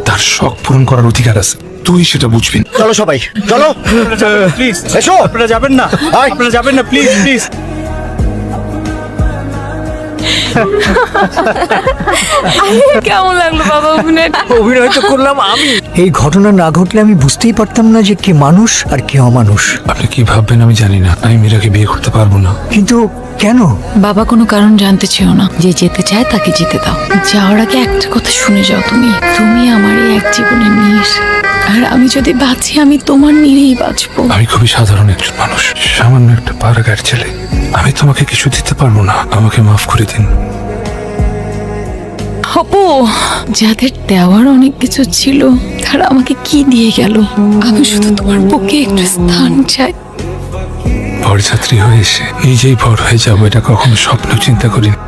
তার শখ পূরণ করার অধিকার আছে, তুই সেটা বুঝবি না। চলো সবাই চলো, প্লিজ এসো। আপনারা যাবেন না, আয়। আপনারা যাবেন না, প্লিজ প্লিজ। কেমন লাগলো বাবা অভিনয়টা? অভিনয় তো করলাম আমি। এই ঘটনা না ঘটলে আমি বুঝতেই পারতাম না যে কে মানুষ আর কে অমানুষ। আপনি কি ভাববেন আমি জানি না, আমি মীরাকে বিয়ে করতে পারবো না। কিন্তু কেন? বাবা কোনো কারণ জানতে চেও না, যে যেতে চায় তাকে যেতে দাও। যাওয়ার আগে একটা কথা শুনে যাও, তুমি তুমি আমার এই এক জীবনের নীর, আর আমি যদি বাঁচি আমি তোমার নীরেই বাঁচবো। আমি খুবই সাধারণ একজন মানুষ, সামান্য একটা পাড়াগার ছেলে। আমি তোমাকে কিছু দিতে পারবো না, আমাকে মাফ করে দিন। হপু, যাদের দেওয়ার অনেক কিছু ছিল তারা আমাকে কি দিয়ে গেল? আমি শুধু তোমার বুকে একটু স্থান চাই। বরযাত্রী হয়ে এসে নিজেই বড় হয়ে যাবো, এটা কখনো স্বপ্ন চিন্তা করিনি।